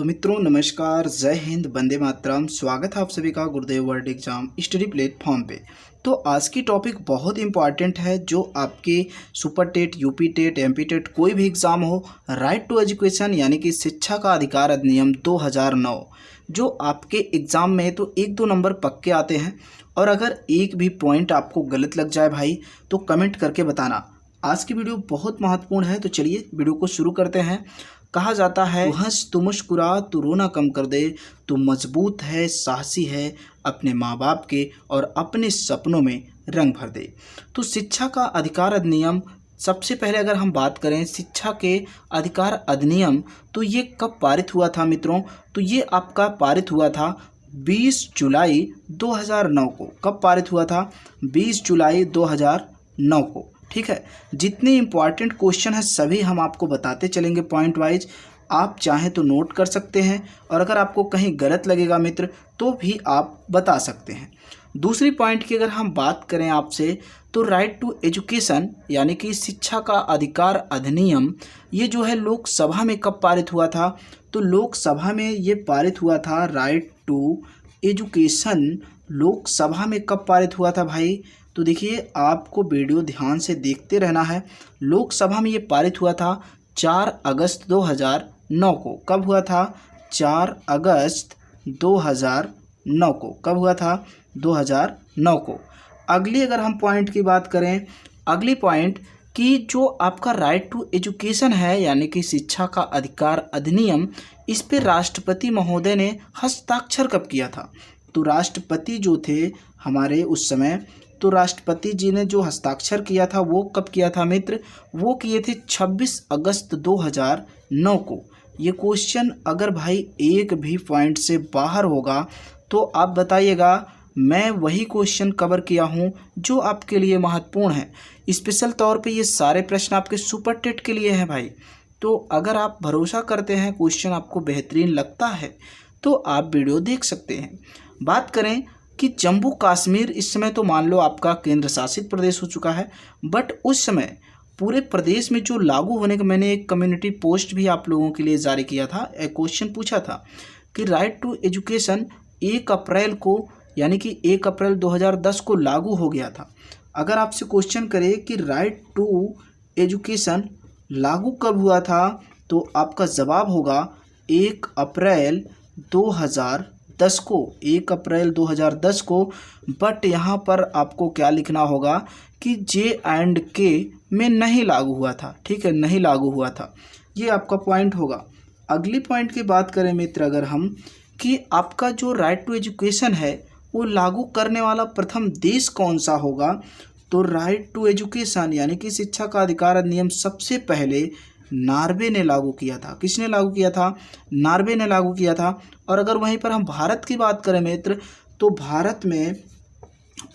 तो मित्रों नमस्कार, जय हिंद, वंदे मातरम। स्वागत है आप सभी का गुरुदेव वर्ल्ड एग्जाम स्टडी प्लेटफॉर्म पे। तो आज की टॉपिक बहुत इंपॉर्टेंट है, जो आपके super TET, UP TET, MP TET कोई भी एग्ज़ाम हो। राइट टू एजुकेशन यानी कि शिक्षा का अधिकार अधिनियम 2009 जो आपके एग्ज़ाम में तो 1-2 नंबर पक्के आते हैं, और अगर एक भी पॉइंट आपको गलत लग जाए भाई तो कमेंट करके बताना। आज की वीडियो बहुत महत्वपूर्ण है, तो चलिए वीडियो को शुरू करते हैं। कहा जाता है, तू हंस, तू मुस्कुरा, तू रोना कम कर दे, तू मजबूत है, साहसी है, अपने माँ बाप के और अपने सपनों में रंग भर दे। तो शिक्षा का अधिकार अधिनियम, सबसे पहले अगर हम बात करें शिक्षा के अधिकार अधिनियम, तो ये कब पारित हुआ था मित्रों? तो ये आपका पारित हुआ था 20 जुलाई 2009 को। कब पारित हुआ था? 20 जुलाई 2009 को। ठीक है, जितने इम्पॉर्टेंट क्वेश्चन हैं सभी हम आपको बताते चलेंगे पॉइंट वाइज। आप चाहें तो नोट कर सकते हैं, और अगर आपको कहीं गलत लगेगा मित्र तो भी आप बता सकते हैं। दूसरी पॉइंट की अगर हम बात करें आपसे, तो राइट टू एजुकेशन यानी कि शिक्षा का अधिकार अधिनियम, ये जो है लोकसभा में कब पारित हुआ था? तो लोकसभा में ये पारित हुआ था। राइट टू एजुकेशन लोकसभा में कब पारित हुआ था भाई? तो देखिए, आपको वीडियो ध्यान से देखते रहना है। लोकसभा में ये पारित हुआ था 4 अगस्त 2009 को। कब हुआ था? 4 अगस्त 2009 को। कब हुआ था? 2009 को। अगली अगर हम पॉइंट की बात करें, अगली पॉइंट कि जो आपका राइट टू एजुकेशन है यानी कि शिक्षा का अधिकार अधिनियम, इस पे राष्ट्रपति महोदय ने हस्ताक्षर कब किया था? तो राष्ट्रपति जो थे हमारे उस समय, तो राष्ट्रपति जी ने जो हस्ताक्षर किया था वो कब किया था मित्र? वो किए थे 26 अगस्त 2009 को। ये क्वेश्चन अगर भाई एक भी पॉइंट से बाहर होगा तो आप बताइएगा। मैं वही क्वेश्चन कवर किया हूँ जो आपके लिए महत्वपूर्ण है। स्पेशल तौर पे ये सारे प्रश्न आपके सुपर टेट के लिए हैं भाई। तो अगर आप भरोसा करते हैं, क्वेश्चन आपको बेहतरीन लगता है, तो आप वीडियो देख सकते हैं। बात करें कि जम्मू कश्मीर इस समय तो मान लो आपका केंद्र शासित प्रदेश हो चुका है, बट उस समय पूरे प्रदेश में जो लागू होने का, मैंने एक कम्युनिटी पोस्ट भी आप लोगों के लिए जारी किया था। एक क्वेश्चन पूछा था कि राइट टू एजुकेशन 1 अप्रैल को यानी कि 1 अप्रैल 2010 को लागू हो गया था। अगर आपसे क्वेश्चन करे कि राइट टू एजुकेशन लागू कब हुआ था, तो आपका जवाब होगा 1 अप्रैल 2010 को। 1 अप्रैल 2010 को। बट यहाँ पर आपको क्या लिखना होगा कि J&K में नहीं लागू हुआ था। ठीक है, नहीं लागू हुआ था, ये आपका पॉइंट होगा। अगली पॉइंट की बात करें मित्र अगर हम, कि आपका जो राइट टू एजुकेशन है वो लागू करने वाला प्रथम देश कौन सा होगा? तो राइट टू एजुकेशन यानी कि शिक्षा का अधिकार अधिनियम सबसे पहले नॉर्वे ने लागू किया था। किसने लागू किया था? नॉर्वे ने लागू किया था। और अगर वहीं पर हम भारत की बात करें मित्र, तो भारत में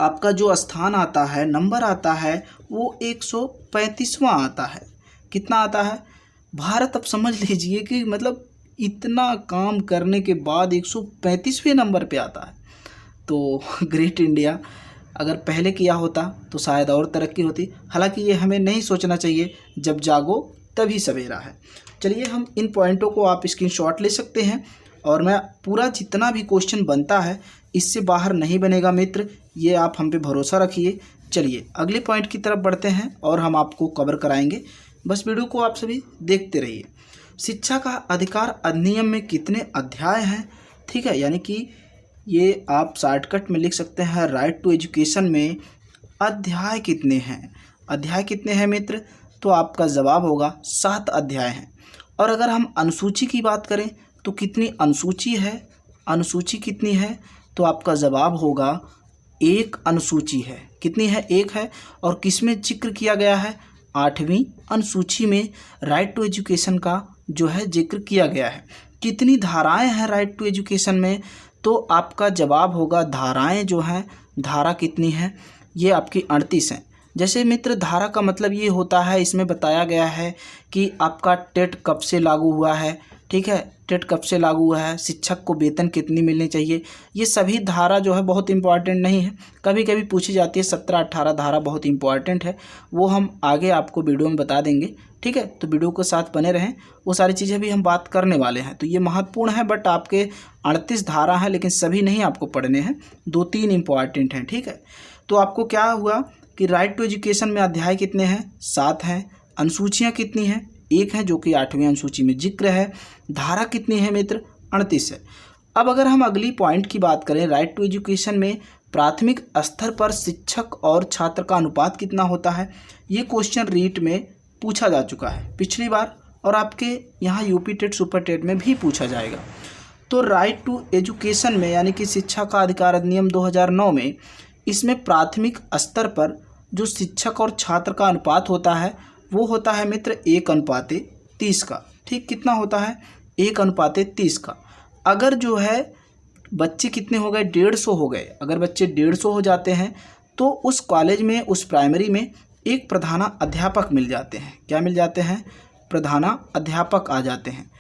आपका जो स्थान आता है, नंबर आता है, वो 135वां आता है। कितना आता है? भारत, अब समझ लीजिए कि मतलब इतना काम करने के बाद 135वें नंबर पे आता है। तो ग्रेट इंडिया। अगर पहले किया होता तो शायद और तरक्की होती। हालांकि ये हमें नहीं सोचना चाहिए, जब जागो तभी सवेरा है। चलिए, हम इन पॉइंटों को आप स्क्रीनशॉट ले सकते हैं, और मैं पूरा जितना भी क्वेश्चन बनता है इससे बाहर नहीं बनेगा मित्र, ये आप हम पे भरोसा रखिए। चलिए अगले पॉइंट की तरफ बढ़ते हैं और हम आपको कवर कराएंगे। बस वीडियो को आप सभी देखते रहिए। शिक्षा का अधिकार अधिनियम में कितने अध्याय हैं? ठीक है, यानी कि ये आप शॉर्टकट में लिख सकते हैं, राइट टू एजुकेशन में अध्याय कितने हैं? अध्याय कितने हैं मित्र? तो आपका जवाब होगा 7 अध्याय हैं। और अगर हम अनुसूची की बात करें तो कितनी अनुसूची है? अनुसूची कितनी है? तो आपका जवाब होगा 1 अनुसूची है। कितनी है? 1 है। और किस में जिक्र किया गया है? 8वीं अनुसूची में राइट टू एजुकेशन का जो है जिक्र किया गया है। कितनी धाराएं हैं राइट टू एजुकेशन में? तो आपका जवाब होगा, धाराएं जो हैं, धारा कितनी है? ये आपकी 38 हैं। जैसे मित्र, धारा का मतलब ये होता है, इसमें बताया गया है कि आपका टेट कब से लागू हुआ है, ठीक है, टेट कब से लागू हुआ है, शिक्षक को वेतन कितनी मिलनी चाहिए, ये सभी धारा जो है बहुत इंपॉर्टेंट नहीं है, कभी कभी पूछी जाती है। 17-18 धारा बहुत इंपॉर्टेंट है, वो हम आगे आपको वीडियो में बता देंगे, ठीक है। तो वीडियो के साथ बने रहें, वो सारी चीज़ें भी हम बात करने वाले हैं। तो ये महत्वपूर्ण है, बट आपके 38 धारा हैं, लेकिन सभी नहीं आपको पढ़ने हैं, 2-3 इंपॉर्टेंट हैं, ठीक है। तो आपको क्या हुआ कि राइट टू एजुकेशन में अध्याय कितने हैं, 7 हैं। अनुसूचियाँ कितनी हैं, 1 है, जो कि 8वीं अनुसूची में जिक्र है। धारा कितनी है मित्र, 38 है। अब अगर हम अगली पॉइंट की बात करें, राइट टू एजुकेशन में प्राथमिक स्तर पर शिक्षक और छात्र का अनुपात कितना होता है, ये क्वेश्चन रीट में पूछा जा चुका है पिछली बार, और आपके यहाँ यूपी टेट सुपर टेट में भी पूछा जाएगा। तो राइट टू एजुकेशन में, यानी कि शिक्षा का अधिकार अधिनियम 2009 में, इसमें प्राथमिक स्तर पर जो शिक्षक और छात्र का अनुपात होता है वो होता है मित्र 1:30 का, ठीक। कितना होता है, 1:30 का। अगर जो है बच्चे कितने हो गए, 150 हो गए, अगर बच्चे 150 हो जाते हैं तो उस कॉलेज में, उस प्राइमरी में एक प्रधाना अध्यापक मिल जाते हैं। क्या मिल जाते हैं, प्रधाना अध्यापक आ जाते हैं,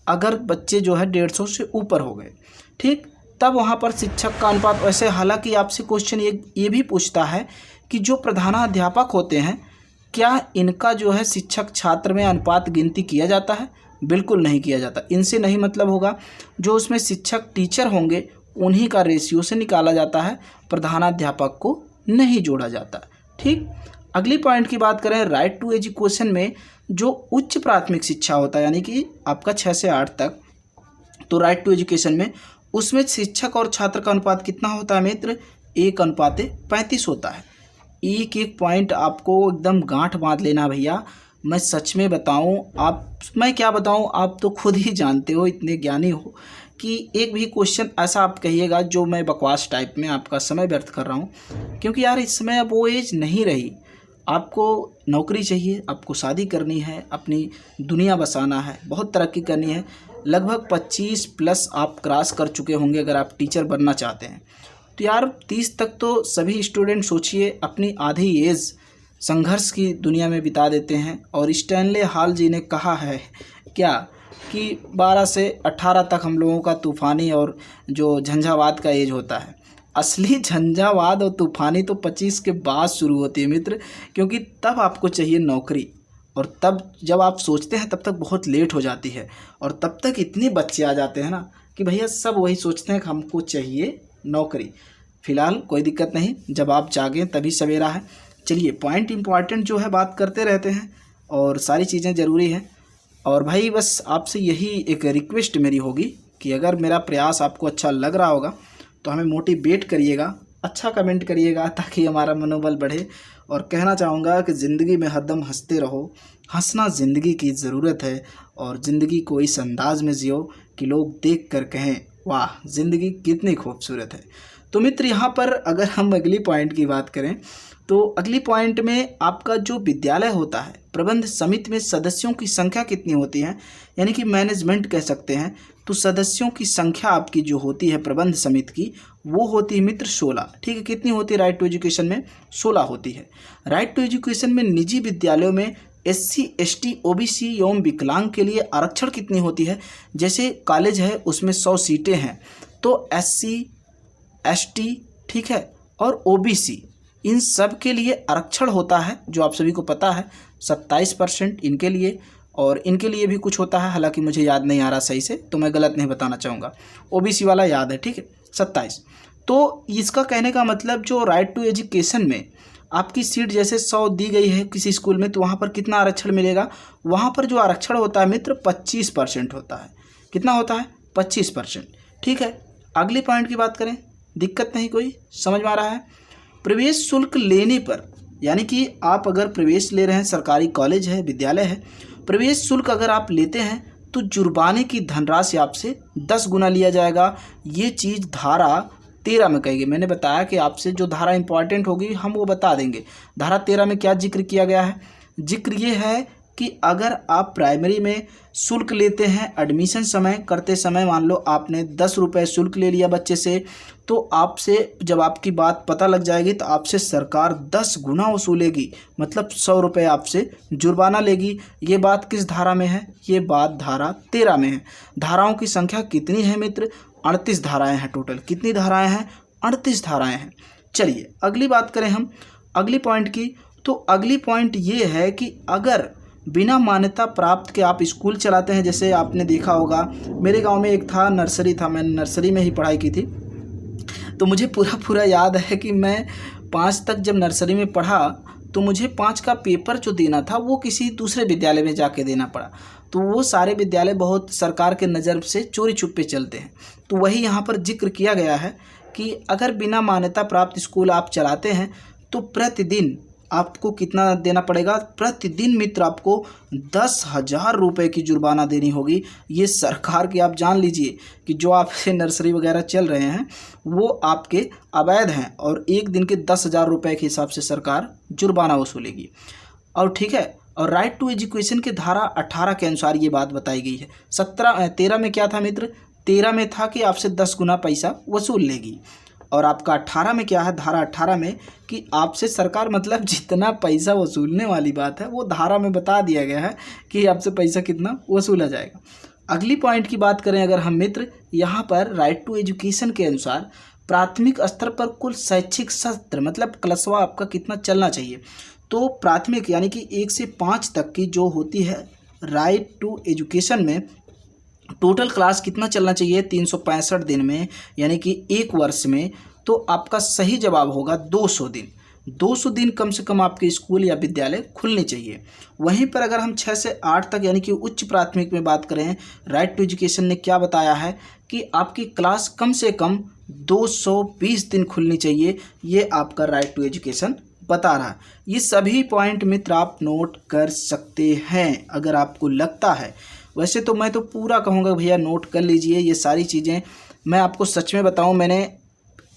अगर बच्चे जो है 150 से ऊपर हो गए, ठीक। तब वहाँ पर शिक्षक का अनुपात, वैसे हालांकि आपसे क्वेश्चन ये भी पूछता है कि जो प्रधाना अध्यापक होते हैं, क्या इनका जो है शिक्षक छात्र में अनुपात गिनती किया जाता है, बिल्कुल नहीं किया जाता। इनसे नहीं मतलब होगा, जो उसमें शिक्षक टीचर होंगे उन्हीं का रेशियो से निकाला जाता है, प्रधानाध्यापक को नहीं जोड़ा जाता, ठीक। अगली पॉइंट की बात करें, राइट टू एजुकेशन में जो उच्च प्राथमिक शिक्षा होता है, यानी कि आपका 6 से 8 तक, तो राइट टू एजुकेशन में उसमें शिक्षक और छात्र का अनुपात कितना होता है मित्र, 1:35 होता है। एक एक पॉइंट आपको एकदम गांठ बांध लेना भैया। मैं सच में बताऊं, मैं क्या बताऊं, आप तो खुद ही जानते हो, इतने ज्ञानी हो कि एक भी क्वेश्चन ऐसा आप कहिएगा जो मैं बकवास टाइप में आपका समय व्यर्थ कर रहा हूं। क्योंकि यार इस समय अब वो एज नहीं रही, आपको नौकरी चाहिए, आपको शादी करनी है, अपनी दुनिया बसाना है, बहुत तरक्की करनी है। लगभग 25+ आप क्रॉस कर चुके होंगे अगर आप टीचर बनना चाहते हैं। तो यार 30 तक तो सभी स्टूडेंट सोचिए अपनी आधी एज संघर्ष की दुनिया में बिता देते हैं। और स्टैनले हॉल जी ने कहा है क्या कि 12 से 18 तक हम लोगों का तूफ़ानी और जो झंझावात का एज होता है। असली झंझावात और तूफ़ानी तो 25 के बाद शुरू होती है मित्र, क्योंकि तब आपको चाहिए नौकरी, और तब जब आप सोचते हैं तब तक बहुत लेट हो जाती है, और तब तक इतने बच्चे आ जाते हैं ना कि भैया सब वही सोचते हैं कि हमको चाहिए नौकरी। फ़िलहाल कोई दिक्कत नहीं, जब आप जागें तभी सवेरा है। चलिए पॉइंट इंपॉर्टेंट जो है बात करते रहते हैं, और सारी चीज़ें ज़रूरी हैं। और भाई बस आपसे यही एक रिक्वेस्ट मेरी होगी कि अगर मेरा प्रयास आपको अच्छा लग रहा होगा तो हमें मोटिवेट करिएगा, अच्छा कमेंट करिएगा, ताकि हमारा मनोबल बढ़े। और कहना चाहूँगा कि ज़िंदगी में हरदम हंसते रहो, हंसना ज़िंदगी की ज़रूरत है, और ज़िंदगी को इस अंदाज में जियो कि लोग देख कर कहें वाह ज़िंदगी कितनी खूबसूरत है। तो मित्र यहाँ पर अगर हम अगली पॉइंट की बात करें, तो अगली पॉइंट में आपका जो विद्यालय होता है, प्रबंध समिति में सदस्यों की संख्या कितनी होती है, यानी कि मैनेजमेंट कह सकते हैं। तो सदस्यों की संख्या आपकी जो होती है प्रबंध समिति की, वो होती है मित्र 16, ठीक है। कितनी होती है राइट टू एजुकेशन में, 16 होती है। राइट टू एजुकेशन में निजी विद्यालयों में SC ST OBC एवं विकलांग के लिए आरक्षण कितनी होती है। जैसे कॉलेज है उसमें 100 सीटें हैं, तो SC ST, ठीक है, और OBC, इन सब के लिए आरक्षण होता है, जो आप सभी को पता है 27% इनके लिए, और इनके लिए भी कुछ होता है, हालांकि मुझे याद नहीं आ रहा सही से, तो मैं गलत नहीं बताना चाहूँगा। OBC वाला याद है, ठीक है, 27। तो इसका कहने का मतलब जो राइट टू एजुकेशन में आपकी सीट जैसे 100 दी गई है किसी स्कूल में, तो वहाँ पर कितना आरक्षण मिलेगा, वहाँ पर जो आरक्षण होता है मित्र 25% होता है। कितना होता है, 25%, ठीक है। अगले पॉइंट की बात करें, दिक्कत नहीं कोई, समझ में आ रहा है। प्रवेश शुल्क लेने पर, यानी कि आप अगर प्रवेश ले रहे हैं, सरकारी कॉलेज है, विद्यालय है, प्रवेश शुल्क अगर आप लेते हैं तो जुर्माने की धनराशि आपसे 10 गुना लिया जाएगा। ये चीज़ धारा 13 में कही गई। मैंने बताया कि आपसे जो धारा इंपॉर्टेंट होगी हम वो बता देंगे। धारा 13 में क्या जिक्र किया गया है, जिक्र ये है कि अगर आप प्राइमरी में शुल्क लेते हैं एडमिशन समय करते समय, मान लो आपने 10 रुपये शुल्क ले लिया बच्चे से, तो आपसे जब आपकी बात पता लग जाएगी तो आपसे सरकार 10 गुना वसूलेगी, मतलब 100 रुपये आपसे जुर्माना लेगी। ये बात किस धारा में है? ये बात धारा 13 में है। धाराओं की संख्या कितनी है मित्र? 38 धाराएं हैं टोटल। कितनी धाराएं हैं? 38 धाराएं हैं। चलिए अगली बात करें हम अगली पॉइंट की। तो अगली पॉइंट ये है कि अगर बिना मान्यता प्राप्त के आप स्कूल चलाते हैं, जैसे आपने देखा होगा मेरे गांव में एक था, नर्सरी था, मैंने नर्सरी में ही पढ़ाई की थी, तो मुझे पूरा याद है कि मैं 5 तक जब नर्सरी में पढ़ा तो मुझे 5 का पेपर जो देना था वो किसी दूसरे विद्यालय में जाके देना पड़ा। तो वो सारे विद्यालय बहुत सरकार के नज़र से चोरी छुपे चलते हैं। तो वही यहाँ पर जिक्र किया गया है कि अगर बिना मान्यता प्राप्त स्कूल आप चलाते हैं तो प्रतिदिन आपको कितना देना पड़ेगा? प्रतिदिन मित्र आपको 10,000 रुपये की जुर्माना देनी होगी। ये सरकार की, आप जान लीजिए कि जो आपसे नर्सरी वगैरह चल रहे हैं वो आपके अवैध हैं और एक दिन के 10,000 रुपये के हिसाब से सरकार जुर्माना वसूलेगी। और ठीक है, और राइट टू एजुकेशन के धारा 18 के अनुसार ये बात बताई गई है। 13 में क्या था मित्र? 13 में था कि आपसे 10 गुना पैसा वसूल लेगी। और आपका 18 में क्या है? धारा 18 में कि आपसे सरकार, मतलब जितना पैसा वसूलने वाली बात है वो धारा में बता दिया गया है कि आपसे पैसा कितना वसूला जाएगा। अगली पॉइंट की बात करें अगर हम मित्र, यहाँ पर राइट टू एजुकेशन के अनुसार प्राथमिक स्तर पर कुल शैक्षिक सत्र, मतलब क्लासवा आपका कितना चलना चाहिए? तो प्राथमिक यानी कि 1 से 5 तक की जो होती है राइट टू एजुकेशन में टोटल क्लास कितना चलना चाहिए? 365 दिन में, यानी कि 1 वर्ष में। तो आपका सही जवाब होगा 200 दिन। 200 दिन कम से कम आपके स्कूल या विद्यालय खुलने चाहिए। वहीं पर अगर हम 6 से 8 तक यानी कि उच्च प्राथमिक में बात करें, राइट टू एजुकेशन ने क्या बताया है कि आपकी क्लास कम से कम 220 दिन खुलनी चाहिए। ये आपका राइट टू एजुकेशन बता रहा है। ये सभी पॉइंट मित्र आप नोट कर सकते हैं अगर आपको लगता है। वैसे तो मैं तो पूरा कहूँगा भैया नोट कर लीजिए ये सारी चीज़ें। मैं आपको सच में बताऊँ, मैंने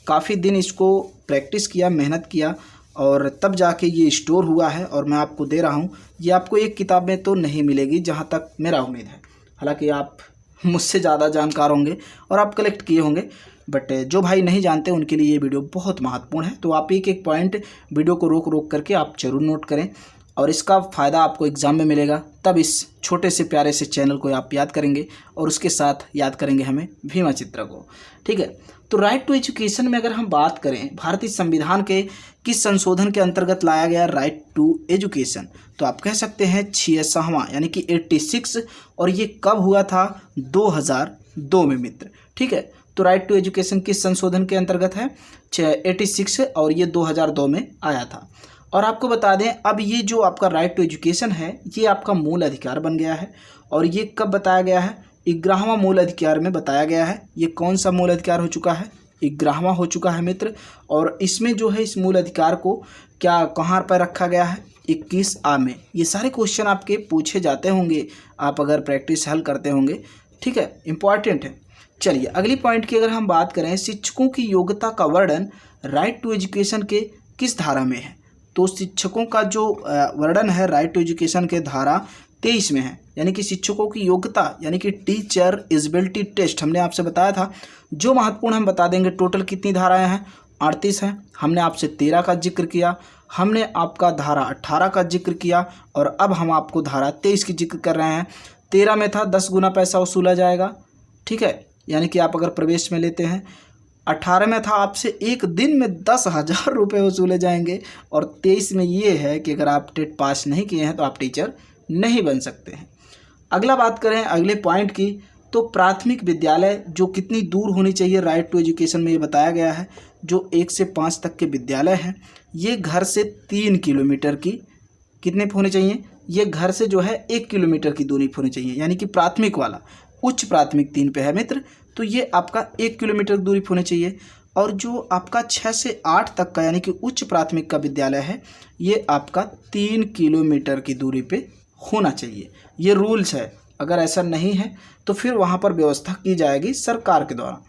काफ़ी दिन इसको प्रैक्टिस किया, मेहनत किया और तब जाके ये स्टोर हुआ है और मैं आपको दे रहा हूँ। ये आपको एक किताब में तो नहीं मिलेगी जहाँ तक मेरा उम्मीद है। हालांकि आप मुझसे ज़्यादा जानकार होंगे और आप कलेक्ट किए होंगे, बट जो भाई नहीं जानते उनके लिए ये वीडियो बहुत महत्वपूर्ण है। तो आप एक पॉइंट वीडियो को रोक करके आप जरूर नोट करें और इसका फ़ायदा आपको एग्ज़ाम में मिलेगा। तब इस छोटे से प्यारे से चैनल को आप याद करेंगे और उसके साथ याद करेंगे हमें भीमा चित्रा को। ठीक है, तो राइट टू एजुकेशन में अगर हम बात करें, भारतीय संविधान के किस संशोधन के अंतर्गत लाया गया राइट टू एजुकेशन? तो आप कह सकते हैं 66वां यानी कि 86। और ये कब हुआ था? 2002 में मित्र। ठीक है, तो राइट टू एजुकेशन किस संशोधन के अंतर्गत है? 86 और ये 2002 में आया था। और आपको बता दें अब ये जो आपका राइट टू एजुकेशन है ये आपका मूल अधिकार बन गया है। और ये कब बताया गया है? 11वां मूल अधिकार में बताया गया है। ये कौन सा मूल अधिकार हो चुका है? 11वां हो चुका है मित्र। और इसमें जो है इस मूल अधिकार को क्या कहाँ पर रखा गया है? 21A में। ये सारे क्वेश्चन आपके पूछे जाते होंगे आप अगर प्रैक्टिस हल करते होंगे। ठीक है, इम्पॉर्टेंट है। चलिए अगली पॉइंट की अगर हम बात करें, शिक्षकों की योग्यता का वर्णन राइट टू एजुकेशन के किस धारा में है? तो शिक्षकों का जो वर्णन है राइट टू एजुकेशन के धारा 23 में है। यानी कि शिक्षकों की योग्यता यानी कि टीचर एलिजिबिलिटी टेस्ट हमने आपसे बताया था। जो महत्वपूर्ण हम बता देंगे। टोटल कितनी धाराएं हैं? 38 हैं। हमने आपसे 13 का जिक्र किया, हमने आपका धारा 18 का जिक्र किया और अब हम आपको धारा 23 की जिक्र कर रहे हैं। 13 में था 10 गुना पैसा वसूला जाएगा। ठीक है, यानी कि आप अगर प्रवेश में लेते हैं। 18 में था आपसे एक दिन में 10,000 रुपये वसूले जाएंगे। और 23 में ये है कि अगर आप टेट पास नहीं किए हैं तो आप टीचर नहीं बन सकते हैं। अगला बात करें अगले पॉइंट की, तो प्राथमिक विद्यालय जो कितनी दूर होनी चाहिए राइट टू एजुकेशन में ये बताया गया है। जो 1 से 5 तक के विद्यालय हैं ये घर से 3 किलोमीटर की कितने होने चाहिए? ये घर से जो है 1 किलोमीटर की दूरी होनी चाहिए। यानी कि प्राथमिक वाला, उच्च प्राथमिक 3 पे है मित्र, तो ये आपका 1 किलोमीटर दूरी होनी चाहिए। और जो आपका 6 से 8 तक का यानी कि उच्च प्राथमिक का विद्यालय है ये आपका 3 किलोमीटर की दूरी पे होना चाहिए। ये रूल्स है, अगर ऐसा नहीं है तो फिर वहाँ पर व्यवस्था की जाएगी सरकार के द्वारा।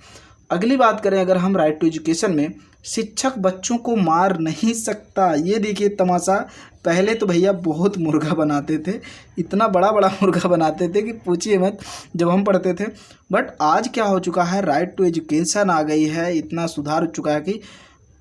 अगली बात करें अगर हम राइट टू एजुकेशन में, शिक्षक बच्चों को मार नहीं सकता। ये देखिए तमाशा। पहले तो भैया बहुत मुर्गा बनाते थे, इतना बड़ा बड़ा मुर्गा बनाते थे कि पूछिए मत जब हम पढ़ते थे। बट आज क्या हो चुका है, राइट टू एजुकेशन आ गई है, इतना सुधार हो चुका है कि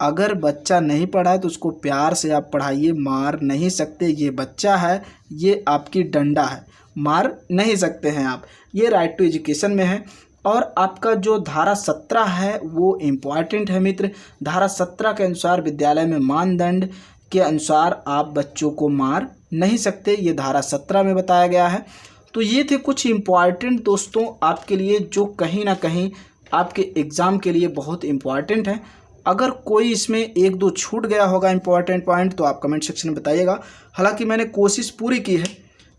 अगर बच्चा नहीं पढ़ा है तो उसको प्यार से आप पढ़ाइए, मार नहीं सकते। ये बच्चा है, ये आपकी डंडा है, मार नहीं सकते हैं आप। ये राइट टू एजुकेशन में है। और आपका जो धारा 17 है वो इम्पॉर्टेंट है मित्र। धारा 17 के अनुसार विद्यालय में मानदंड के अनुसार आप बच्चों को मार नहीं सकते, ये धारा 17 में बताया गया है। तो ये थे कुछ इम्पॉर्टेंट दोस्तों आपके लिए, जो कहीं ना कहीं आपके एग्ज़ाम के लिए बहुत इम्पॉर्टेंट है। अगर कोई इसमें एक दो छूट गया होगा इम्पॉर्टेंट पॉइंट तो आप कमेंट सेक्शन में बताइएगा। हालांकि मैंने कोशिश पूरी की है,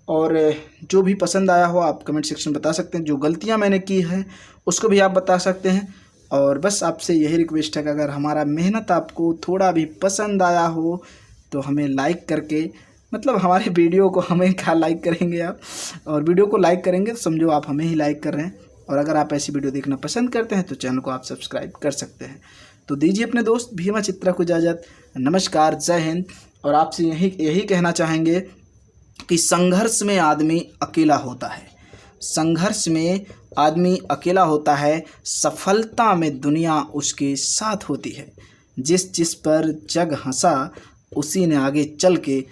और जो भी पसंद आया हो आप कमेंट सेक्शन में बता सकते हैं। जो गलतियां मैंने की हैं उसको भी आप बता सकते हैं। और बस आपसे यही रिक्वेस्ट है कि अगर हमारा मेहनत आपको थोड़ा भी पसंद आया हो तो हमें लाइक करके, मतलब हमारे वीडियो को, हमें क्या लाइक करेंगे आप, और वीडियो को लाइक करेंगे तो समझो आप हमें ही लाइक कर रहे हैं। और अगर आप ऐसी वीडियो देखना पसंद करते हैं तो चैनल को आप सब्सक्राइब कर सकते हैं। तो दीजिए अपने दोस्त भीमा चित्रा को इजाज़त। नमस्कार, जय हिंद। और आपसे यही कहना चाहेंगे कि संघर्ष में आदमी अकेला होता है, संघर्ष में आदमी अकेला होता है, सफलता में दुनिया उसके साथ होती है। जिस पर जग हंसा उसी ने आगे चल के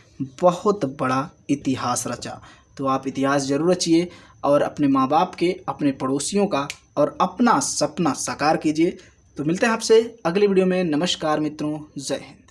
बहुत बड़ा इतिहास रचा। तो आप इतिहास जरूर रचिए और अपने माँ बाप के, अपने पड़ोसियों का और अपना सपना साकार कीजिए। तो मिलते हैं आपसे अगली वीडियो में। नमस्कार मित्रों, जय हिंद।